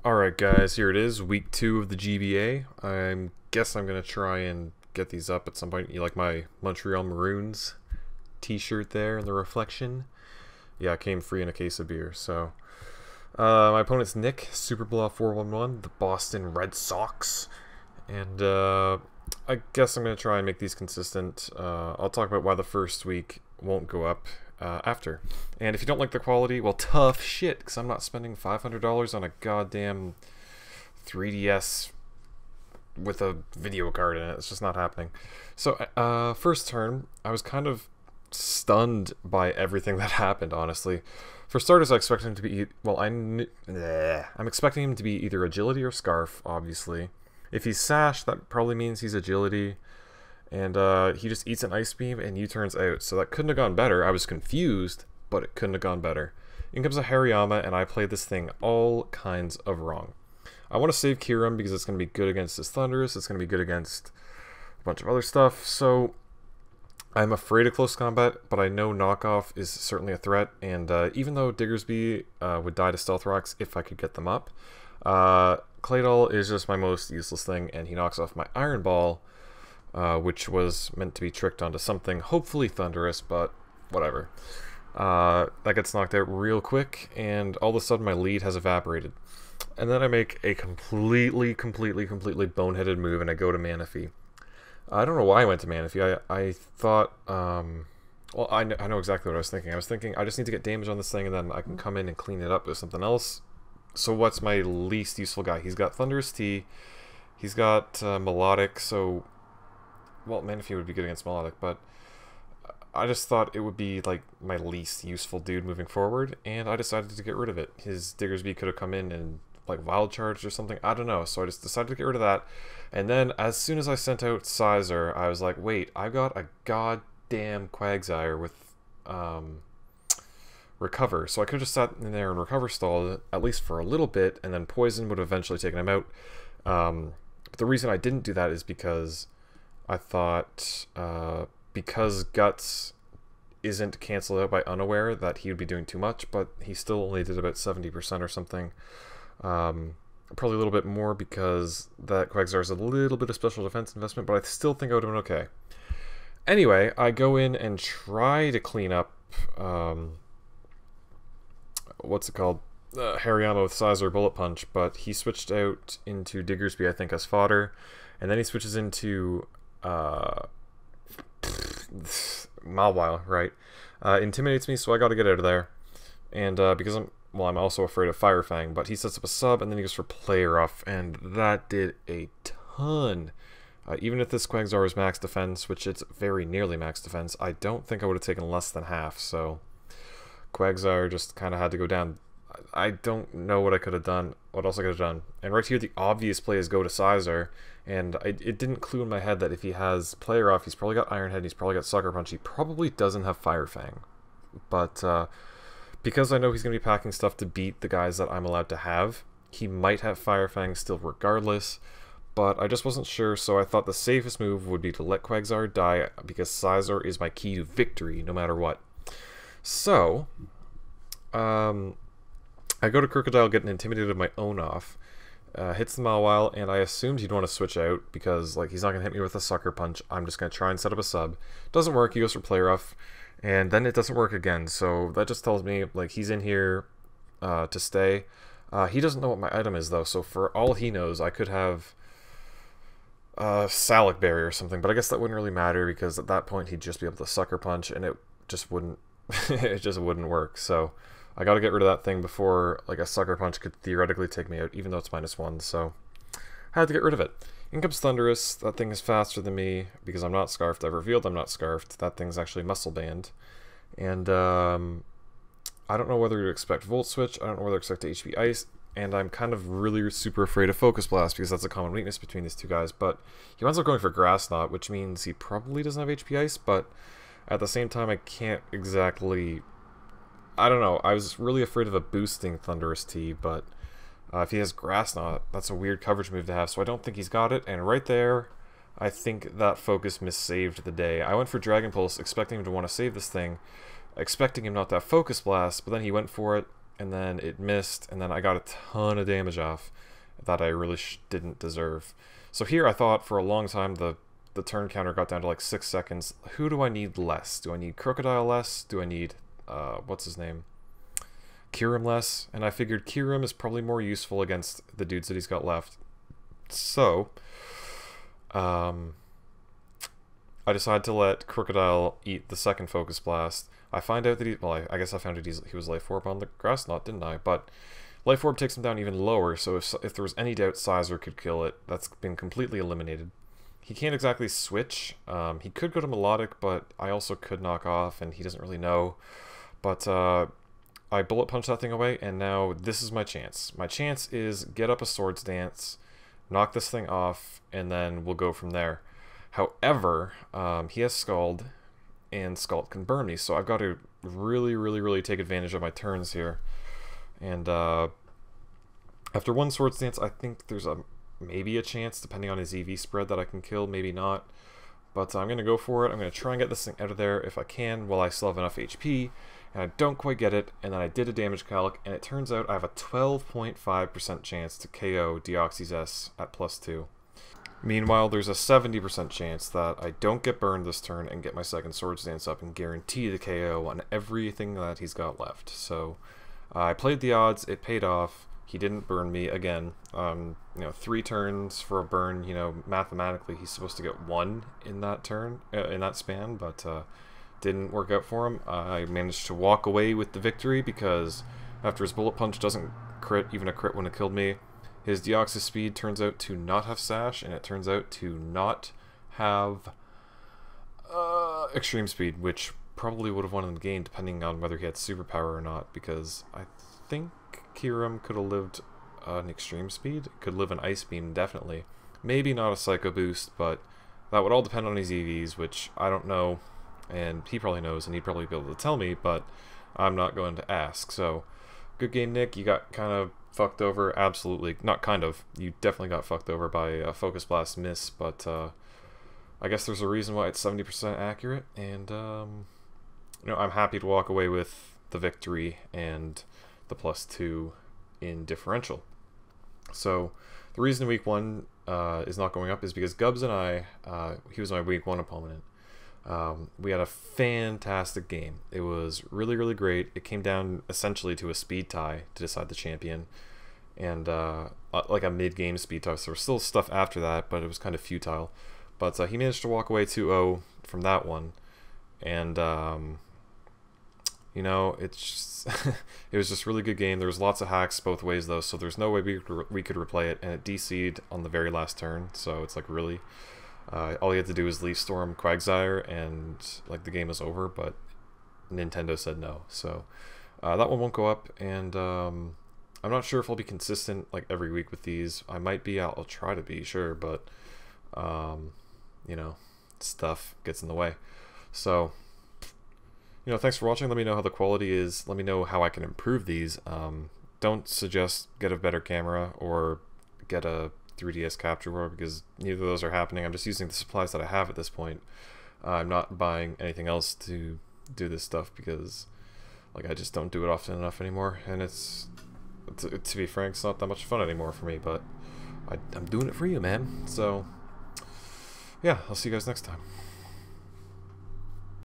Alright guys, here it is, week 2 of the GBA. I guess I'm gonna try and get these up at some point. You like my Montreal Maroons t-shirt there in the reflection? Yeah, it came free in a case of beer, so... my opponent's Nick, Super Blah 411, the Boston Red Sox. And I guess I'm gonna try and make these consistent. I'll talk about why the first week won't go up after. And if you don't like the quality, well, tough shit, because I'm not spending $500 on a goddamn 3DS with a video card in it. It's just not happening. So, first turn, I was kind of stunned by everything that happened, honestly. For starters, I expected him to be... Well, I'm expecting him to be either Agility or Scarf, obviously. If he's Sash, that probably means he's Agility. And he just eats an Ice Beam and U-turns out. So that couldn't have gone better. I was confused, but it couldn't have gone better. In comes a Hariyama, and I played this thing all kinds of wrong. I want to save Kiram because it's going to be good against his Thundurus. It's going to be good against a bunch of other stuff. So I'm afraid of close combat, but I know knockoff is certainly a threat. And even though Diggersby would die to Stealth Rocks if I could get them up, Claydol is just my most useless thing, and he knocks off my Iron Ball, which was meant to be tricked onto something, hopefully Thundurus, but whatever. That gets knocked out real quick, and all of a sudden my lead has evaporated. And then I make a completely boneheaded move, and I go to Manaphy. I don't know why I went to Manaphy. I thought, well, I know exactly what I was thinking. I was thinking, I just need to get damage on this thing, and then I can come in and clean it up with something else. So what's my least useful guy? He's got Thundurus T, he's got Melodic, so... Well, Manaphy would be good against Melodic, but I just thought it would be like my least useful dude moving forward, and I decided to get rid of it. His Diggersby could have come in and like wild charged or something, I don't know, so I just decided to get rid of that. And then as soon as I sent out Sizer, I was like, wait, I got a goddamn Quagsire with Recover, so I could have just sat in there and Recover stalled at least for a little bit, and then Poison would have eventually taken him out. But the reason I didn't do that is because I thought, because Guts isn't cancelled out by Unaware, that he would be doing too much, but he still only did about 70% or something. Probably a little bit more because that Quagsire is a little bit of special defense investment, but I still think I would have been okay. Anyway, I go in and try to clean up, what's it called? Hariyama with Sizer Bullet Punch, but he switched out into Diggersby, I think, as fodder, and then he switches into Mawile, right? Intimidates me, so I gotta get out of there. And because I'm also afraid of Fire Fang, but he sets up a sub, and then he goes for Play Rough, and that did a ton. Even if this Quagsire is max defense, which it's very nearly max defense, I don't think I would have taken less than half, so Quagsire just kind of had to go down. I don't know what I could have done, what else I could have done. And right here, the obvious play is go to Sizer, and it didn't clue in my head that if he has Player Off, he's probably got Iron Head, he's probably got Sucker Punch, he probably doesn't have Fire Fang. But because I know he's going to be packing stuff to beat the guys that I'm allowed to have, he might have Fire Fang still regardless, but I just wasn't sure, so I thought the safest move would be to let Quagsire die, because Sizer is my key to victory, no matter what. So, I go to Crocodile, getting intimidated of my own off, hits the Mawile, and I assumed he'd want to switch out, because like he's not going to hit me with a Sucker Punch, I'm just going to try and set up a sub. Doesn't work, he goes for Play Rough, and then it doesn't work again, so that just tells me like he's in here to stay. He doesn't know what my item is though, so for all he knows, I could have Salic Berry or something, but I guess that wouldn't really matter, because at that point he'd just be able to Sucker Punch, and it just wouldn't it just wouldn't work. So I gotta get rid of that thing before like a Sucker Punch could theoretically take me out, even though it's -1, so I had to get rid of it. In comes Thundurus. That thing is faster than me because I'm not Scarfed. I've revealed I'm not Scarfed. That thing's actually Muscle Band. And I don't know whether to expect Volt Switch, I don't know whether to expect HP Ice, and I'm kind of really super afraid of Focus Blast because that's a common weakness between these two guys, but he winds up going for Grass Knot, which means he probably doesn't have HP Ice, but at the same time I can't exactly... I don't know, I was really afraid of a boosting Thundurus T, but if he has Grass Knot, that's a weird coverage move to have, so I don't think he's got it, and right there, I think that Focus missaved the day. I went for Dragon Pulse, expecting him to want to save this thing, expecting him not to have Focus Blast, but then he went for it, and then it missed, and then I got a ton of damage off that I really didn't deserve. So here I thought for a long time the turn counter got down to like 6 seconds. Who do I need less? Do I need Crocodile less? Do I need, what's his name? Kirim less? And I figured Kirim is probably more useful against the dudes that he's got left. So, I decided to let Crocodile eat the second Focus Blast. I find out that he, well, I guess I found out he was Life Orb on the grass knot, didn't I? But Life Orb takes him down even lower, so if there was any doubt Sizer could kill it, that's been completely eliminated. He can't exactly switch. He could go to Melodic, but I also could knock off, and he doesn't really know. But I Bullet Punch that thing away, and now this is my chance. My chance is get up a Swords Dance, knock this thing off, and then we'll go from there. However, he has Scald, and Scald can burn me, so I've got to really take advantage of my turns here. And after one Swords Dance, I think there's maybe a chance, depending on his EV spread, that I can kill, maybe not. But I'm going to go for it. I'm going to try and get this thing out of there if I can, while I still have enough HP. And I don't quite get it, and then I did a damage calc, and it turns out I have a 12.5% chance to KO D-Oxys S at +2. Meanwhile, there's a 70% chance that I don't get burned this turn and get my second Swords Dance up and guarantee the KO on everything that he's got left. So I played the odds, it paid off. He didn't burn me again. You know, 3 turns for a burn. You know, mathematically he's supposed to get 1 in that turn, in that span, but didn't work out for him. I managed to walk away with the victory because after his Bullet Punch doesn't crit, even a crit when it killed me, his D-Oxys speed turns out to not have Sash, and it turns out to not have extreme speed, which probably would have won the game depending on whether he had superpower or not, because I think Kirim could have lived an extreme speed, could live an ice beam definitely. Maybe not a psycho boost, but that would all depend on his EVs, which I don't know, and he probably knows, and he'd probably be able to tell me, but I'm not going to ask. So, good game, Nick. You got kind of fucked over, absolutely. Not kind of. You definitely got fucked over by a Focus Blast miss, but I guess there's a reason why it's 70% accurate, and you know, I'm happy to walk away with the victory and the +2 in differential. So the reason week 1 is not going up is because Gubs and I, he was my week 1 opponent. We had a fantastic game. It was really great. It came down essentially to a speed tie to decide the champion, and like a mid-game speed tie. So there was still stuff after that, but it was kind of futile. But he managed to walk away 2-0 from that one, and you know, it's just it was just a really good game. There was lots of hacks both ways though, so there's no way we could replay it, and it DC'd on the very last turn. So it's like really. All you had to do was Leaf Storm Quagsire, and like the game was over, but Nintendo said no. So that one won't go up, and I'm not sure if I'll be consistent like every week with these. I might be. I'll try to be, sure, but you know, stuff gets in the way. So you know, thanks for watching. Let me know how the quality is. Let me know how I can improve these. Don't suggest get a better camera or get a 3DS capture board, because neither of those are happening. I'm just using the supplies that I have at this point. I'm not buying anything else to do this stuff because like I just don't do it often enough anymore, and it's to be frank, it's not that much fun anymore for me, but I'm doing it for you, man. So yeah, I'll see you guys next time.